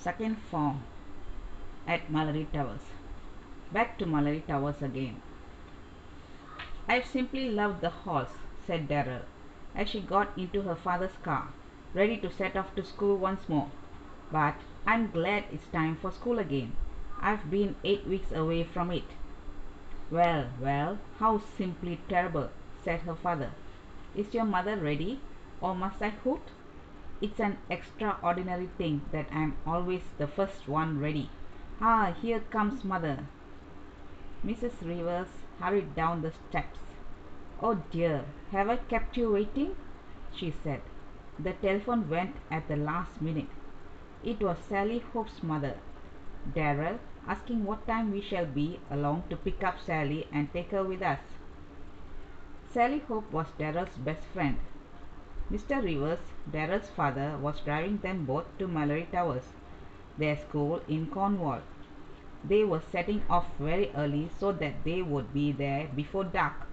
second form at Mallory Towers. Back to Mallory Towers again. "I simply love the halls," said Darrell, as she got into her father's car, ready to set off to school once more. "But I'm glad it's time for school again. I've been 8 weeks away from it." "Well, well, how simply terrible," said her father. "Is your mother ready, or must I hoot? It's an extraordinary thing that I'm always the first one ready. Ah, here comes mother." Mrs. Rivers hurried down the steps. "Oh dear, have I kept you waiting?" she said. The telephone went at the last minute. It was Sally Hope's mother. "Darrell, asking what time we shall be along to pick up Sally and take her with us." Sally Hope was Darrell's best friend. Mr. Rivers, Darrell's father, was driving them both to Mallory Towers, their school in Cornwall. They were setting off very early so that they would be there before dark,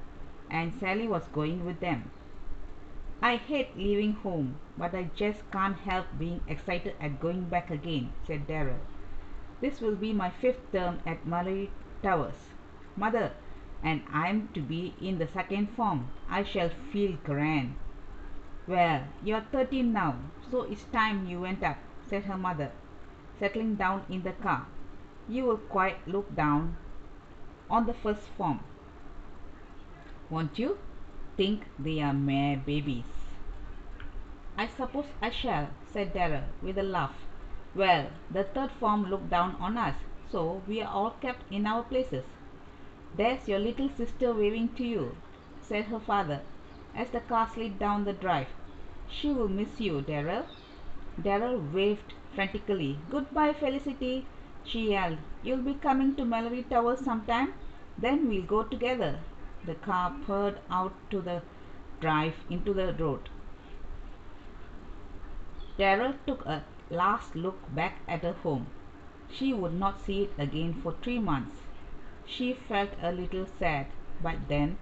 and Sally was going with them. "I hate leaving home, but I just can't help being excited at going back again," said Darrell. "This will be my 5th term at Mallory Towers, mother, and I'm to be in the second form. I shall feel grand." "Well, you're 13 now, so it's time you went up," said her mother, settling down in the car. "You will quite look down on the first form, won't you? Think they are mere babies." "I suppose I shall," said Darrell, with a laugh. "Well, the third form look down on us, so we are all kept in our places." "There's your little sister waving to you," said her father, as the car slid down the drive. "She will miss you, Darrell." Darrell waved frantically. "Goodbye, Felicity," she yelled. "You'll be coming to Mallory Towers sometime? Then we'll go together." The car purred out to the drive into the road. Darrell took a last look back at her home. She would not see it again for 3 months. She felt a little sad, but then,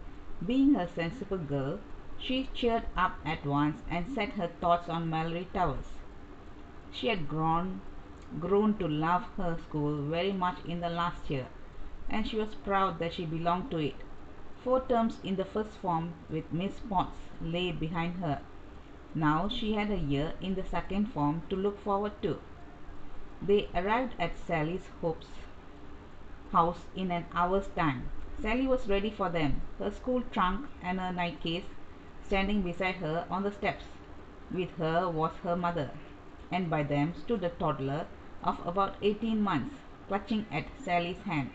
being a sensible girl, she cheered up at once and set her thoughts on Mallory Towers. She had grown to love her school very much in the last year, and she was proud that she belonged to it. 4 terms in the first form with Miss Potts lay behind her. Now she had a year in the second form to look forward to. They arrived at Sally Hope's house in an hour's time. Sally was ready for them, her school trunk and her night case standing beside her on the steps. With her was her mother, and by them stood a toddler of about 18 months, clutching at Sally's hand.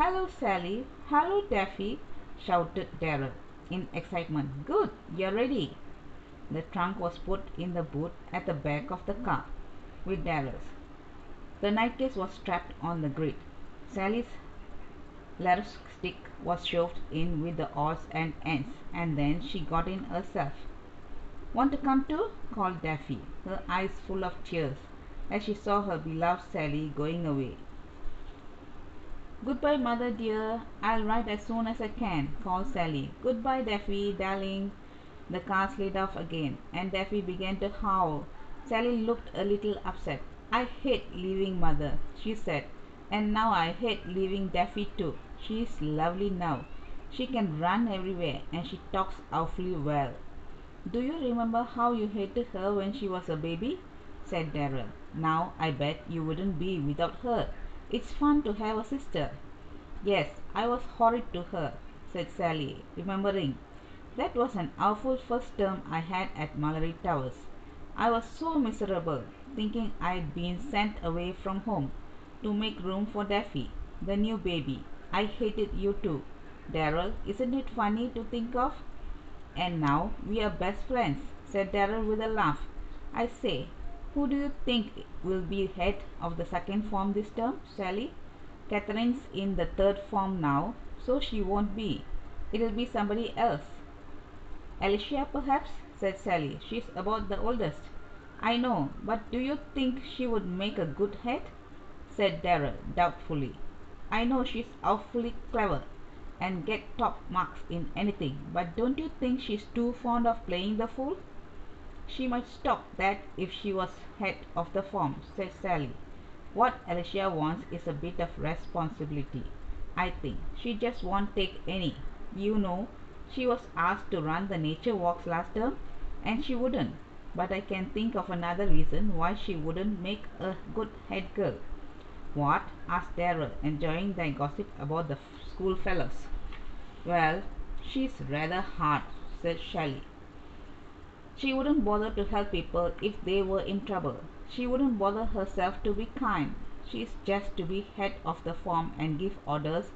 "Hello, Sally! Hello, Daffy!" shouted Darrell, in excitement. "Good, you're ready." The trunk was put in the boot at the back of the car, with Darrell's. The nightcase was strapped on the grid. Sally's lacrosse stick was shoved in with the odds and ends, and then she got in herself. "Want to come too?" called Daffy, her eyes full of tears, as she saw her beloved Sally going away. "Goodbye, mother dear. I'll write as soon as I can," called Sally. "Goodbye, Daffy, darling." The car slid off again, and Daffy began to howl. Sally looked a little upset. "I hate leaving mother," she said, "and now I hate leaving Daffy too. She's lovely now. She can run everywhere, and she talks awfully well." "Do you remember how you hated her when she was a baby?" said Darrell. "Now I bet you wouldn't be without her. It's fun to have a sister." "Yes, I was horrid to her," said Sally, remembering. "That was an awful first term I had at Mallory Towers. I was so miserable, thinking I'd been sent away from home to make room for Daffy, the new baby. I hated you too, Darrell. Isn't it funny to think of? And now we are best friends," said Darrell with a laugh. "I say, who do you think will be head of the second form this term, Sally? Catherine's in the third form now, so she won't be. It'll be somebody else." "Alicia, perhaps," said Sally. "She's about the oldest." "I know, but do you think she would make a good head?" said Darrell, doubtfully. "I know she's awfully clever, and get top marks in anything, but don't you think she's too fond of playing the fool?" "She might stop that if she was head of the form," said Sally. What Alicia wants is a bit of responsibility, I think. She just won't take any. You know, she was asked to run the nature walks last term and she wouldn't. But I can think of another reason why she wouldn't make a good head girl. What? Asked Darrell, enjoying their gossip about the school fellows. Well, she's rather hard, said Shelley. She wouldn't bother to help people if they were in trouble. She wouldn't bother herself to be kind. She's just to be head of the form and give orders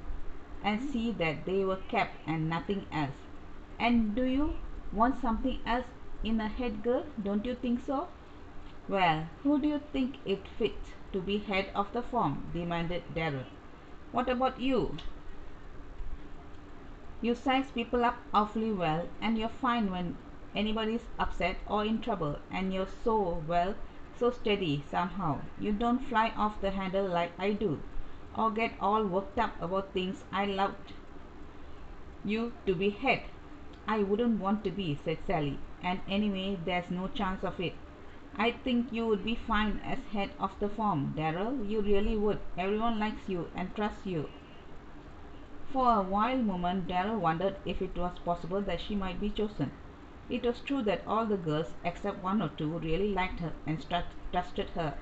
and see that they were kept and nothing else. And do you want something else in a head girl? Don't you think so? Well, who do you think it fits to be head of the form? Demanded Darrell. What about you? You size people up awfully well, and you're fine when anybody's upset or in trouble, and you're so, well, so steady somehow. You don't fly off the handle like I do, or get all worked up about things I loved you to be head. I wouldn't want to be, said Sally, and anyway, there's no chance of it. I think you would be fine as head of the form, Darrell. You really would. Everyone likes you and trusts you. For a wild moment Darrell wondered if it was possible that she might be chosen. It was true that all the girls, except one or two, really liked her and trusted her.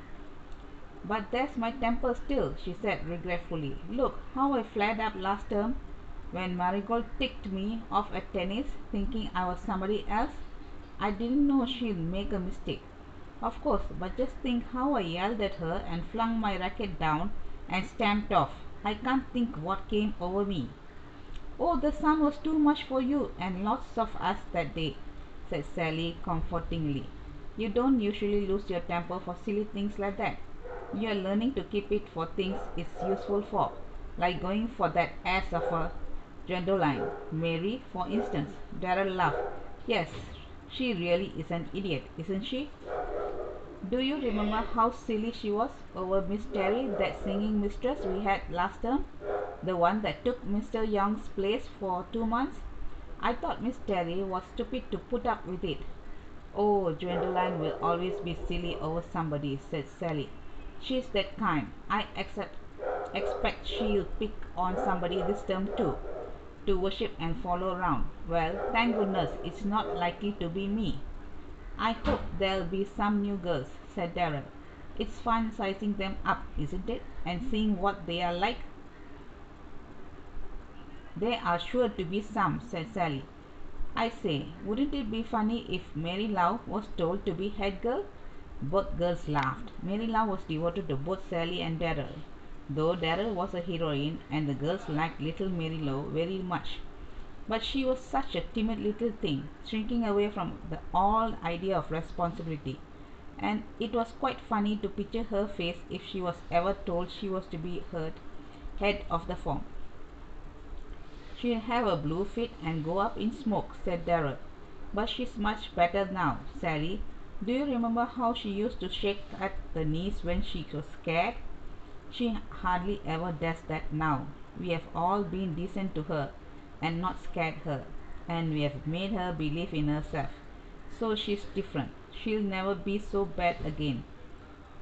But there's my temper still, she said regretfully. Look how I flared up last term when Marigold ticked me off at tennis, thinking I was somebody else. I didn't know she'd make a mistake. Of course, but just think how I yelled at her and flung my racket down and stamped off. I can't think what came over me. Oh, the sun was too much for you and lots of us that day, said Sally comfortingly. You don't usually lose your temper for silly things like that. You are learning to keep it for things it's useful for, like going for that ass of a Gwendoline. Mary, for instance. Darrell laughed. Yes, she really is an idiot, isn't she? Do you remember how silly she was over Miss Terry, that singing mistress we had last term? The one that took Mr. Young's place for 2 months? I thought Miss Terry was stupid to put up with it. Oh, Gwendoline will always be silly over somebody, said Sally. She's that kind. Expect she'll pick on somebody this term too, to worship and follow round. Well, thank goodness it's not likely to be me. I hope there'll be some new girls, said Darrell. It's fun sizing them up, isn't it? And seeing what they are like. There are sure to be some, said Sally. I say, wouldn't it be funny if Mary Love was told to be head girl? Both girls laughed. Mary Love was devoted to both Sally and Darrell, though Darrell was a heroine and the girls liked little Mary Love very much. But she was such a timid little thing, shrinking away from the all idea of responsibility, and it was quite funny to picture her face if she was ever told she was to be head of the form. She'll have a blue fit and go up in smoke, said Darrell. But she's much better now, Sally. Do you remember how she used to shake at the knees when she was scared? She hardly ever does that now. We have all been decent to her and not scared her, and we have made her believe in herself. So she's different. She'll never be so bad again.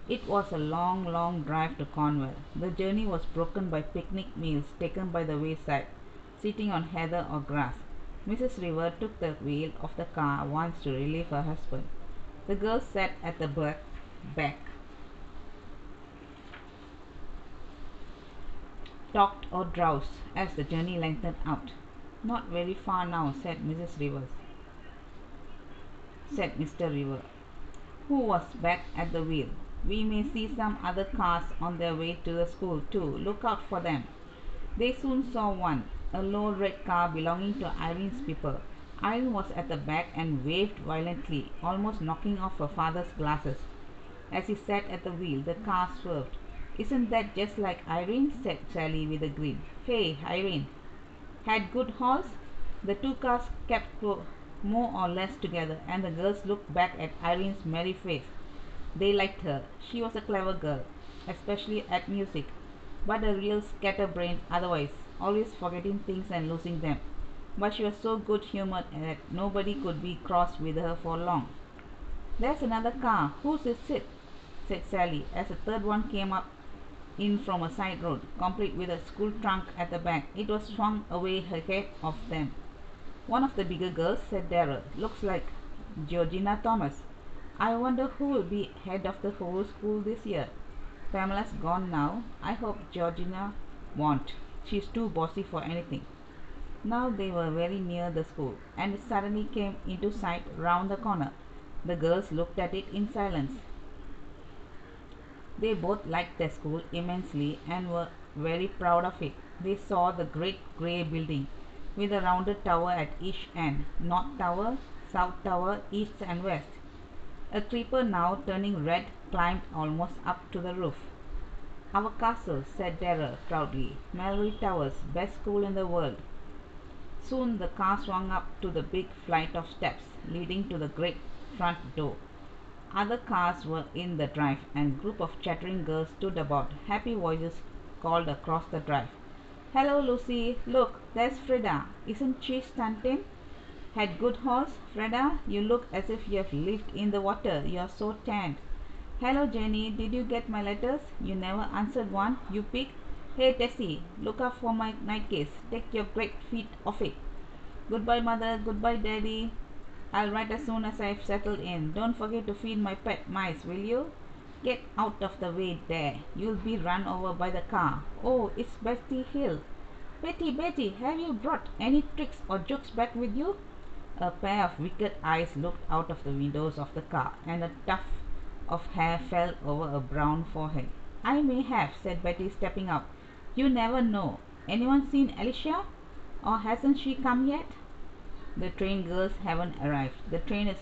It was a long, long drive to Cornwall. The journey was broken by picnic meals taken by the wayside, sitting on heather or grass. Mrs. River took the wheel of the car once to relieve her husband. The girls sat at the back, talked or drowsed as the journey lengthened out. Not very far now, said Mr. River, who was back at the wheel. We may see some other cars on their way to the school, too. Look out for them. They soon saw one, a low red car belonging to Irene's people. Irene was at the back and waved violently, almost knocking off her father's glasses. As he sat at the wheel, the car swerved. Isn't that just like Irene? Said Sally with a grin. Hey, Irene, had good horse? The two cars kept more or less together, and the girls looked back at Irene's merry face. They liked her. She was a clever girl, especially at music, but a real scatterbrain otherwise, always forgetting things and losing them. But she was so good-humored that nobody could be cross with her for long. There's another car. Whose is it? Said Sally, as a third one came up in from a side road, complete with a school trunk at the back. It was swung away ahead of them. One of the bigger girls, said Darrell, looks like Georgina Thomas. I wonder who will be head of the whole school this year. Pamela's gone now. I hope Georgina won't. She's too bossy for anything. Now they were very near the school, and it suddenly came into sight round the corner. The girls looked at it in silence. They both liked their school immensely and were very proud of it. They saw the great grey building with a rounded tower at each end, North Tower, South Tower, East and West. A creeper now turning red climbed almost up to the roof. Our castle, said Darrell proudly. Mallory Towers, best school in the world. Soon the car swung up to the big flight of steps leading to the great front door. Other cars were in the drive, and a group of chattering girls stood about. Happy voices called across the drive. Hello, Lucy. Look, there's Frida. Isn't she stunting? Had good horse, Frida? You look as if you have lived in the water. You're so tanned. Hello, Jenny. Did you get my letters? You never answered one, you pig. Hey, Tessie. Look up for my night case. Take your great feet off it. Goodbye, mother. Goodbye, daddy. I'll write as soon as I've settled in. Don't forget to feed my pet mice, will you? Get out of the way there. You'll be run over by the car. Oh, it's Betty Hill. Betty, Betty, have you brought any tricks or jokes back with you? A pair of wicked eyes looked out of the windows of the car, and a tuft of hair fell over a brown forehead. I may have, said Betty, stepping up. You never know. Anyone seen Alicia? Or hasn't she come yet? The train girls haven't arrived. The train is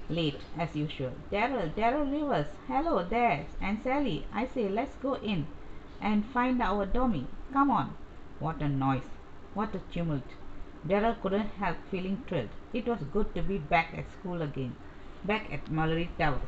late, as usual. Darrell Rivers, hello there, and Sally. I say, let's go in and find our Dommy. Come on. What a noise. What a tumult. Darrell couldn't help feeling thrilled. It was good to be back at school again, back at Mallory Towers.